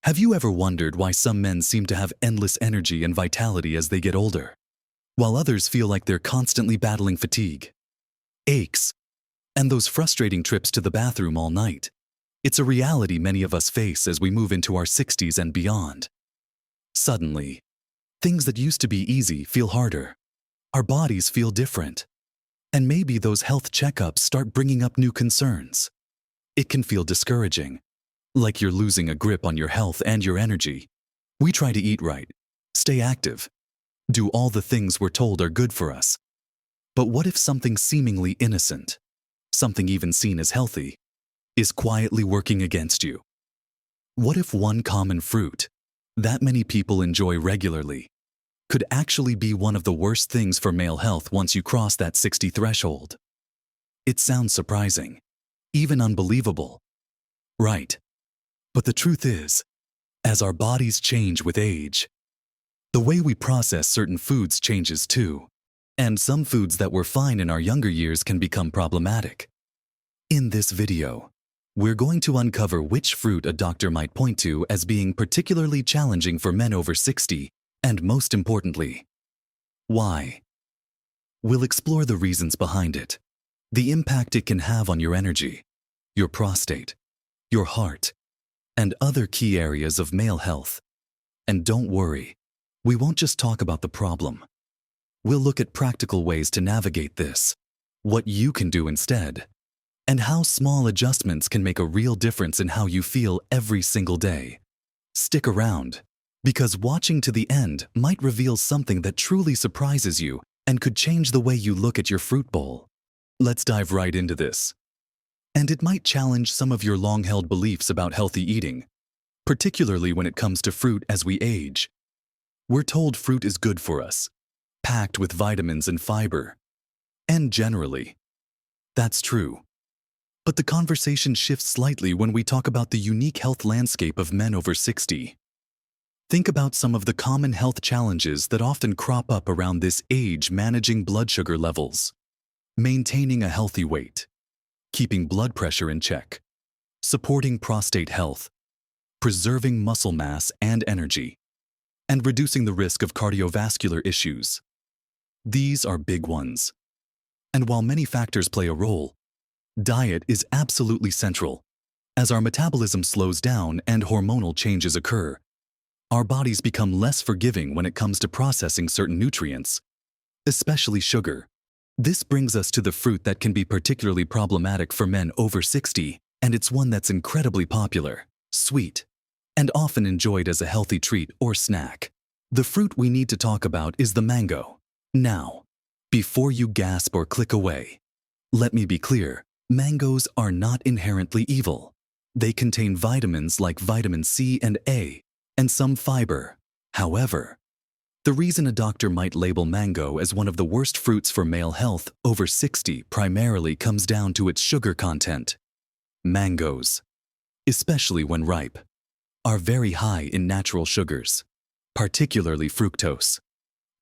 Have you ever wondered why some men seem to have endless energy and vitality as they get older, while others feel like they're constantly battling fatigue, aches, and those frustrating trips to the bathroom all night? It's a reality many of us face as we move into our 60s and beyond. Suddenly, things that used to be easy feel harder. Our bodies feel different. And maybe those health checkups start bringing up new concerns. It can feel discouraging, like you're losing a grip on your health and your energy. We try to eat right, stay active, do all the things we're told are good for us. But what if something seemingly innocent, something even seen as healthy, is quietly working against you? What if one common fruit that many people enjoy regularly could actually be one of the worst things for male health once you cross that 60 threshold? It sounds surprising, even unbelievable, right? But the truth is, as our bodies change with age, the way we process certain foods changes too, and some foods that were fine in our younger years can become problematic. In this video, we're going to uncover which fruit a doctor might point to as being particularly challenging for men over 60, and most importantly, why. We'll explore the reasons behind it, the impact it can have on your energy, your prostate, your heart, and other key areas of male health. And don't worry, we won't just talk about the problem. We'll look at practical ways to navigate this, what you can do instead, and how small adjustments can make a real difference in how you feel every single day. Stick around, because watching to the end might reveal something that truly surprises you and could change the way you look at your fruit bowl. Let's dive right into this. And it might challenge some of your long-held beliefs about healthy eating, particularly when it comes to fruit as we age. We're told fruit is good for us, packed with vitamins and fiber. And generally, that's true. But the conversation shifts slightly when we talk about the unique health landscape of men over 60. Think about some of the common health challenges that often crop up around this age: managing blood sugar levels, maintaining a healthy weight, keeping blood pressure in check, supporting prostate health, preserving muscle mass and energy, and reducing the risk of cardiovascular issues. These are big ones. And while many factors play a role, diet is absolutely central. As our metabolism slows down and hormonal changes occur, our bodies become less forgiving when it comes to processing certain nutrients, especially sugar. This brings us to the fruit that can be particularly problematic for men over 60, and it's one that's incredibly popular, sweet, and often enjoyed as a healthy treat or snack. The fruit we need to talk about is the mango. Now, before you gasp or click away, let me be clear. Mangoes are not inherently evil. They contain vitamins like vitamin C and A, and some fiber. However, the reason a doctor might label mango as one of the worst fruits for male health over 60 primarily comes down to its sugar content. Mangoes, especially when ripe, are very high in natural sugars, particularly fructose.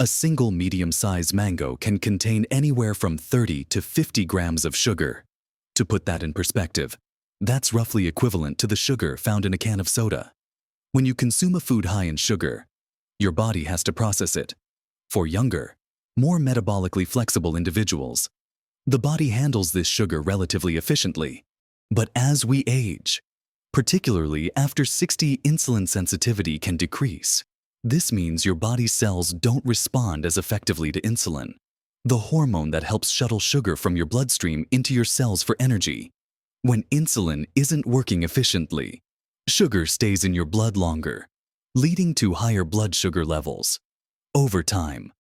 A single medium-sized mango can contain anywhere from 30 to 50 grams of sugar. To put that in perspective, that's roughly equivalent to the sugar found in a can of soda. When you consume a food high in sugar, your body has to process it. For younger, more metabolically flexible individuals, the body handles this sugar relatively efficiently. But as we age, particularly after 60, insulin sensitivity can decrease. This means your body's cells don't respond as effectively to insulin, the hormone that helps shuttle sugar from your bloodstream into your cells for energy. When insulin isn't working efficiently, sugar stays in your blood longer, leading to higher blood sugar levels. Over time,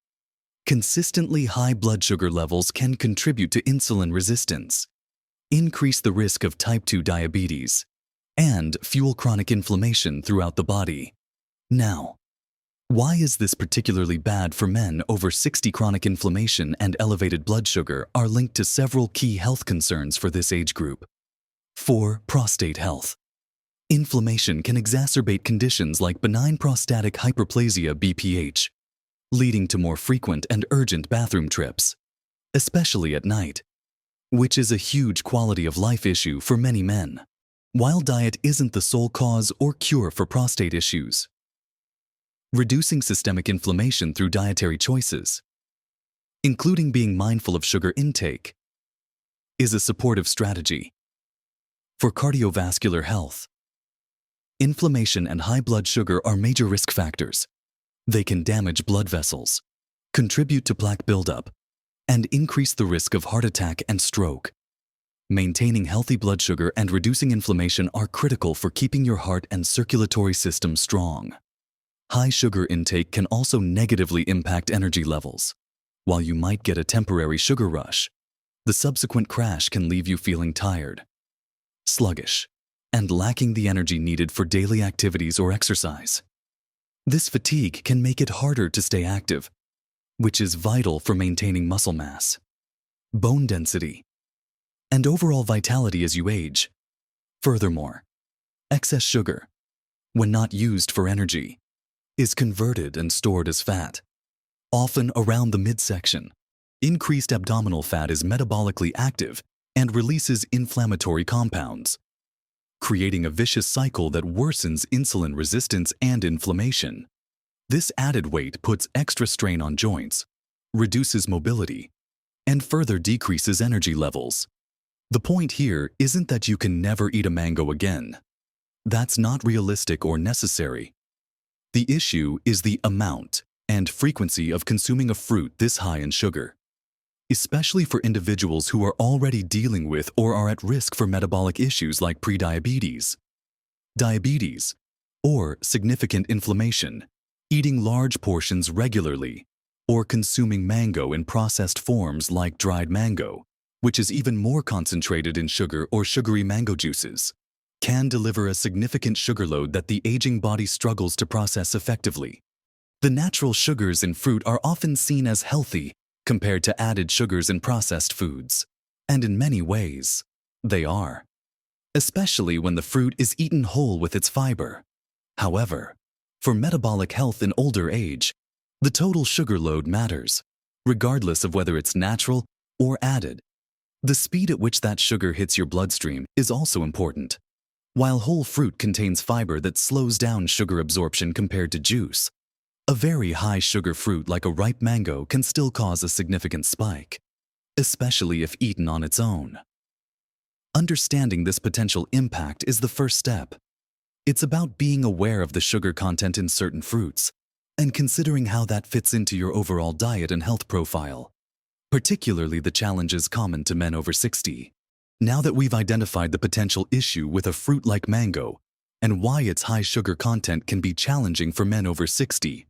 consistently high blood sugar levels can contribute to insulin resistance, increase the risk of type 2 diabetes, and fuel chronic inflammation throughout the body. Now, why is this particularly bad for men over 60? Chronic inflammation and elevated blood sugar are linked to several key health concerns for this age group. 4. Prostate health. Inflammation can exacerbate conditions like benign prostatic hyperplasia (BPH), leading to more frequent and urgent bathroom trips, especially at night, which is a huge quality of life issue for many men. While diet isn't the sole cause or cure for prostate issues, reducing systemic inflammation through dietary choices, including being mindful of sugar intake, is a supportive strategy. For cardiovascular health, inflammation and high blood sugar are major risk factors. They can damage blood vessels, contribute to plaque buildup, and increase the risk of heart attack and stroke. Maintaining healthy blood sugar and reducing inflammation are critical for keeping your heart and circulatory system strong. High sugar intake can also negatively impact energy levels. While you might get a temporary sugar rush, the subsequent crash can leave you feeling tired, sluggish, and lacking the energy needed for daily activities or exercise. This fatigue can make it harder to stay active, which is vital for maintaining muscle mass, bone density, and overall vitality as you age. Furthermore, excess sugar, when not used for energy, is converted and stored as fat, often around the midsection. Increased abdominal fat is metabolically active and releases inflammatory compounds, creating a vicious cycle that worsens insulin resistance and inflammation. This added weight puts extra strain on joints, reduces mobility, and further decreases energy levels. The point here isn't that you can never eat a mango again. That's not realistic or necessary. The issue is the amount and frequency of consuming a fruit this high in sugar, especially for individuals who are already dealing with or are at risk for metabolic issues like prediabetes, diabetes, or significant inflammation. Eating large portions regularly, or consuming mango in processed forms like dried mango, which is even more concentrated in sugar or sugary mango juices, can deliver a significant sugar load that the aging body struggles to process effectively. The natural sugars in fruit are often seen as healthy compared to added sugars in processed foods, and in many ways, they are, especially when the fruit is eaten whole with its fiber. However, for metabolic health in older age, the total sugar load matters, regardless of whether it's natural or added. The speed at which that sugar hits your bloodstream is also important. While whole fruit contains fiber that slows down sugar absorption compared to juice, a very high sugar fruit like a ripe mango can still cause a significant spike, especially if eaten on its own. Understanding this potential impact is the first step. It's about being aware of the sugar content in certain fruits and considering how that fits into your overall diet and health profile, particularly the challenges common to men over 60. Now that we've identified the potential issue with a fruit like mango and why its high sugar content can be challenging for men over 60,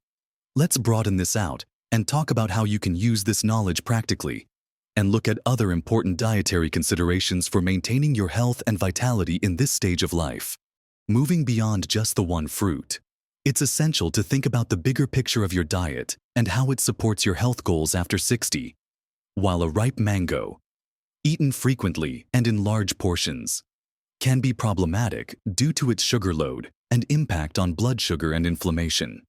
let's broaden this out and talk about how you can use this knowledge practically and look at other important dietary considerations for maintaining your health and vitality in this stage of life. Moving beyond just the one fruit, it's essential to think about the bigger picture of your diet and how it supports your health goals after 60. While a ripe mango, eaten frequently and in large portions, can be problematic due to its sugar load and impact on blood sugar and inflammation,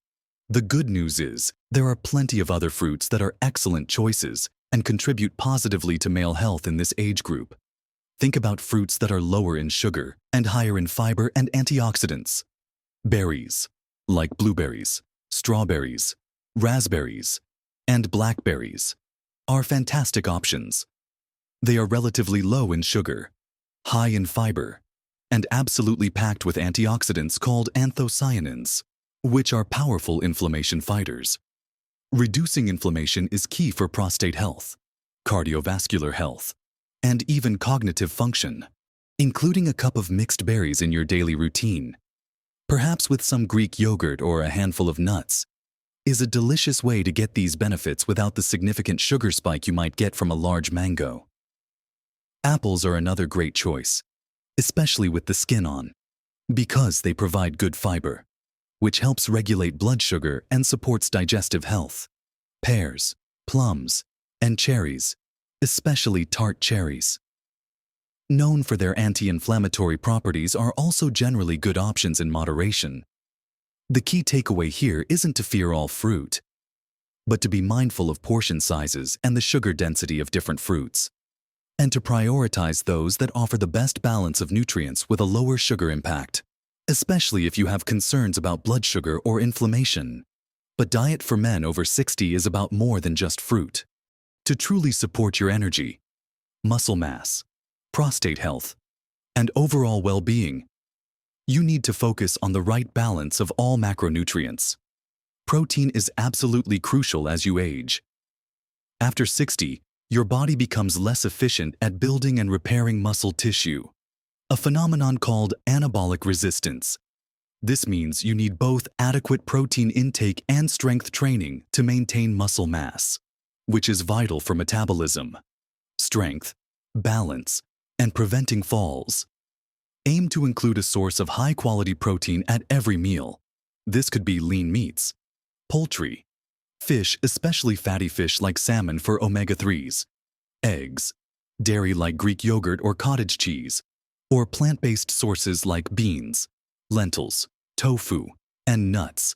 the good news is there are plenty of other fruits that are excellent choices and contribute positively to male health in this age group. Think about fruits that are lower in sugar and higher in fiber and antioxidants. Berries, like blueberries, strawberries, raspberries, and blackberries, are fantastic options. They are relatively low in sugar, high in fiber, and absolutely packed with antioxidants called anthocyanins, which are powerful inflammation fighters. Reducing inflammation is key for prostate health, cardiovascular health, and even cognitive function. Including a cup of mixed berries in your daily routine, perhaps with some Greek yogurt or a handful of nuts, is a delicious way to get these benefits without the significant sugar spike you might get from a large mango. Apples are another great choice, especially with the skin on, because they provide good fiber, which helps regulate blood sugar and supports digestive health. Pears, plums, and cherries, especially tart cherries, known for their anti-inflammatory properties, are also generally good options in moderation. The key takeaway here isn't to fear all fruit, but to be mindful of portion sizes and the sugar density of different fruits. and to prioritize those that offer the best balance of nutrients with a lower sugar impact, especially if you have concerns about blood sugar or inflammation. But diet for men over 60 is about more than just fruit. To truly support your energy, muscle mass, prostate health, and overall well-being, you need to focus on the right balance of all macronutrients. Protein is absolutely crucial as you age. After 60, your body becomes less efficient at building and repairing muscle tissue, a phenomenon called anabolic resistance. This means you need both adequate protein intake and strength training to maintain muscle mass, which is vital for metabolism, strength, balance, and preventing falls. Aim to include a source of high-quality protein at every meal. This could be lean meats, poultry, fish, especially fatty fish like salmon for omega-3s, eggs, dairy like Greek yogurt or cottage cheese, or plant-based sources like beans, lentils, tofu, and nuts.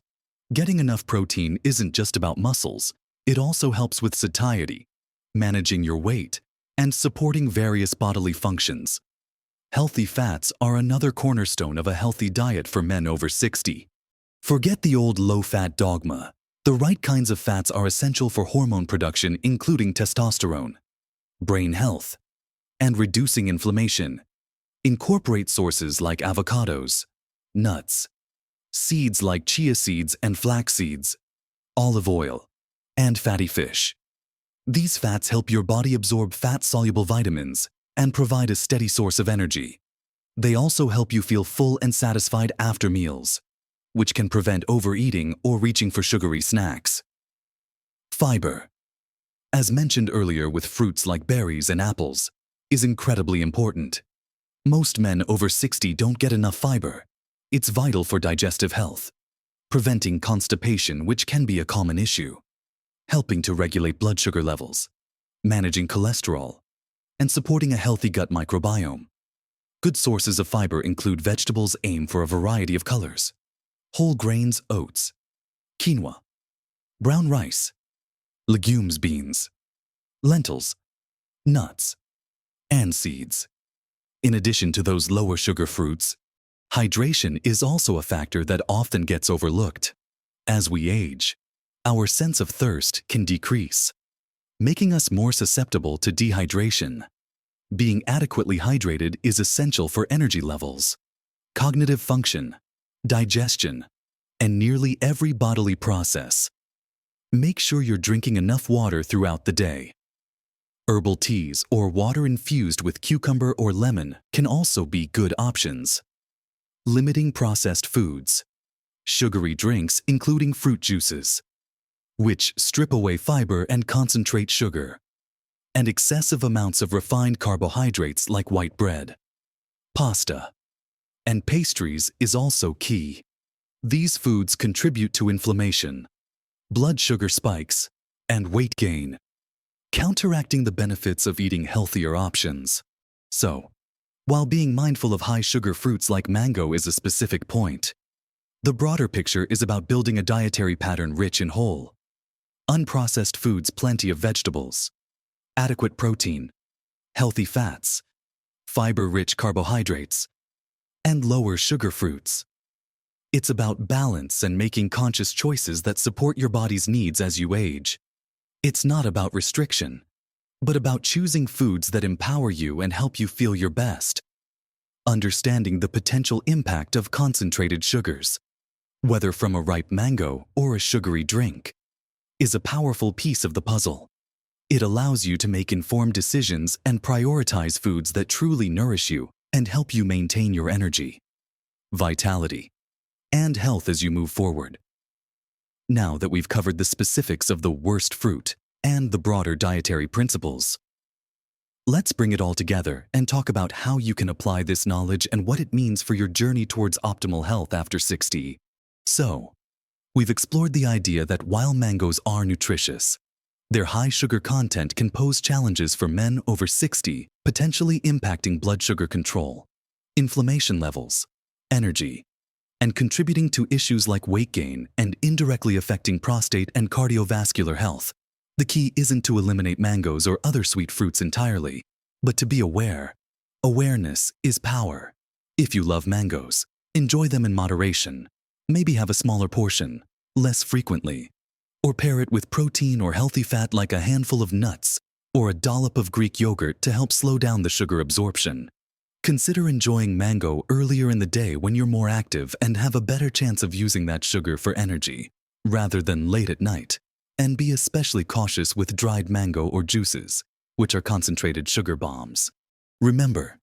Getting enough protein isn't just about muscles. It also helps with satiety, managing your weight, and supporting various bodily functions. Healthy fats are another cornerstone of a healthy diet for men over 60. Forget the old low-fat dogma. The right kinds of fats are essential for hormone production, including testosterone, brain health, and reducing inflammation. Incorporate sources like avocados, nuts, seeds like chia seeds and flax seeds, olive oil, and fatty fish. These fats help your body absorb fat-soluble vitamins and provide a steady source of energy. They also help you feel full and satisfied after meals, which can prevent overeating or reaching for sugary snacks. Fiber, as mentioned earlier with fruits like berries and apples, is incredibly important. Most men over 60 don't get enough fiber. It's vital for digestive health, preventing constipation, which can be a common issue, helping to regulate blood sugar levels, managing cholesterol, and supporting a healthy gut microbiome. Good sources of fiber include vegetables. Aim for a variety of colors: whole grains, oats, quinoa, brown rice, legumes, beans, lentils, nuts, and seeds. In addition to those lower sugar fruits, hydration is also a factor that often gets overlooked. As we age, our sense of thirst can decrease, making us more susceptible to dehydration. Being adequately hydrated is essential for energy levels, cognitive function, digestion, and nearly every bodily process. Make sure you're drinking enough water throughout the day. Herbal teas or water infused with cucumber or lemon can also be good options. Limiting processed foods, sugary drinks including fruit juices, which strip away fiber and concentrate sugar, and excessive amounts of refined carbohydrates like white bread, pasta, and pastries is also key. These foods contribute to inflammation, blood sugar spikes, and weight gain, counteracting the benefits of eating healthier options. So, while being mindful of high-sugar fruits like mango is a specific point, the broader picture is about building a dietary pattern rich in whole, unprocessed foods, plenty of vegetables, adequate protein, healthy fats, fiber-rich carbohydrates, and lower sugar fruits. It's about balance and making conscious choices that support your body's needs as you age. It's not about restriction, but about choosing foods that empower you and help you feel your best. Understanding the potential impact of concentrated sugars, whether from a ripe mango or a sugary drink, is a powerful piece of the puzzle. It allows you to make informed decisions and prioritize foods that truly nourish you and help you maintain your energy, vitality, and health as you move forward. Now that we've covered the specifics of the worst fruit and the broader dietary principles, let's bring it all together and talk about how you can apply this knowledge and what it means for your journey towards optimal health after 60. So, we've explored the idea that while mangoes are nutritious, their high sugar content can pose challenges for men over 60, potentially impacting blood sugar control, inflammation levels, energy, and contributing to issues like weight gain and indirectly affecting prostate and cardiovascular health. The key isn't to eliminate mangoes or other sweet fruits entirely, But to be aware, awareness is power. If you love mangoes, enjoy them in moderation. Maybe have a smaller portion, less frequently. Or pair it with protein or healthy fat like a handful of nuts or a dollop of Greek yogurt to help slow down the sugar absorption. Consider enjoying mango earlier in the day when you're more active and have a better chance of using that sugar for energy, rather than late at night. And be especially cautious with dried mango or juices, which are concentrated sugar bombs. Remember,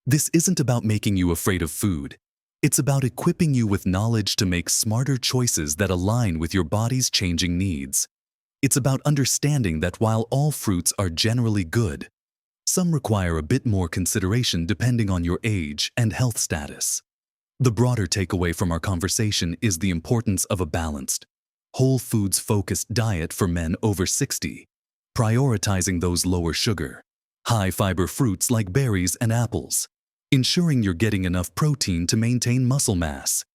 this isn't about making you afraid of food. It's about equipping you with knowledge to make smarter choices that align with your body's changing needs. It's about understanding that while all fruits are generally good, some require a bit more consideration depending on your age and health status. The broader takeaway from our conversation is the importance of a balanced, whole foods-focused diet for men over 60, prioritizing those lower sugar, high-fiber fruits like berries and apples, ensuring you're getting enough protein to maintain muscle mass,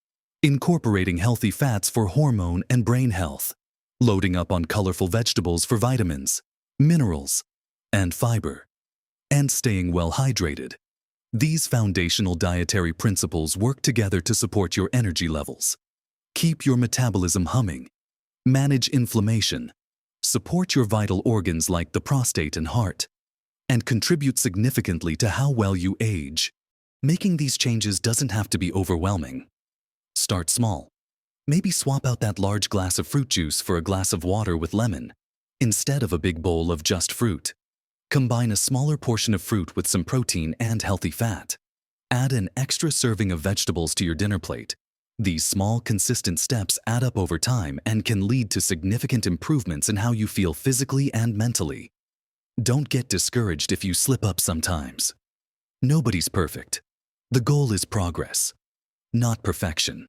incorporating healthy fats for hormone and brain health, loading up on colorful vegetables for vitamins, minerals, and fiber, and staying well hydrated. These foundational dietary principles work together to support your energy levels, keep your metabolism humming, manage inflammation, support your vital organs like the prostate and heart, and contribute significantly to how well you age. Making these changes doesn't have to be overwhelming. Start small. Maybe swap out that large glass of fruit juice for a glass of water with lemon, instead of a big bowl of just fruit. Combine a smaller portion of fruit with some protein and healthy fat. Add an extra serving of vegetables to your dinner plate. These small, consistent steps add up over time and can lead to significant improvements in how you feel physically and mentally. Don't get discouraged if you slip up sometimes. Nobody's perfect. The goal is progress, not perfection.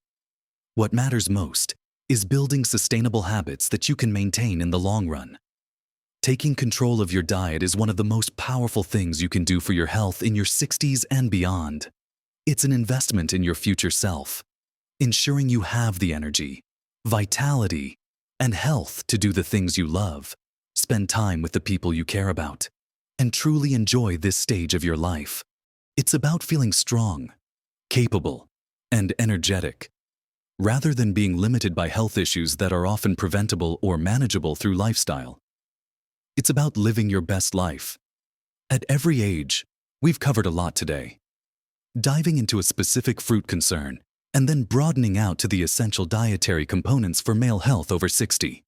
What matters most is building sustainable habits that you can maintain in the long run. Taking control of your diet is one of the most powerful things you can do for your health in your 60s and beyond. It's an investment in your future self, ensuring you have the energy, vitality, and health to do the things you love, spend time with the people you care about, and truly enjoy this stage of your life. It's about feeling strong, capable, and energetic, rather than being limited by health issues that are often preventable or manageable through lifestyle. It's about living your best life. At every age, we've covered a lot today. Diving into a specific fruit concern, and then broadening out to the essential dietary components for male health over 60.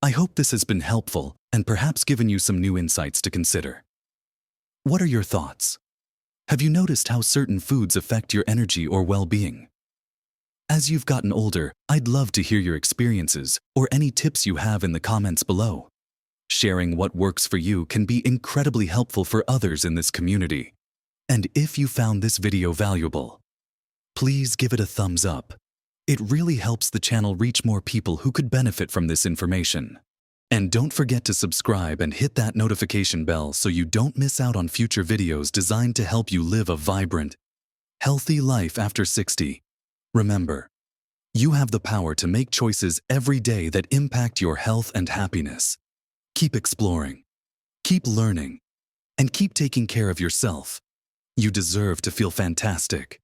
I hope this has been helpful and perhaps given you some new insights to consider. What are your thoughts? Have you noticed how certain foods affect your energy or well-being? As you've gotten older, I'd love to hear your experiences or any tips you have in the comments below. Sharing what works for you can be incredibly helpful for others in this community. And if you found this video valuable, please give it a thumbs up. It really helps the channel reach more people who could benefit from this information. And don't forget to subscribe and hit that notification bell so you don't miss out on future videos designed to help you live a vibrant, healthy life after 60. Remember, you have the power to make choices every day that impact your health and happiness. Keep exploring, keep learning, and keep taking care of yourself. You deserve to feel fantastic.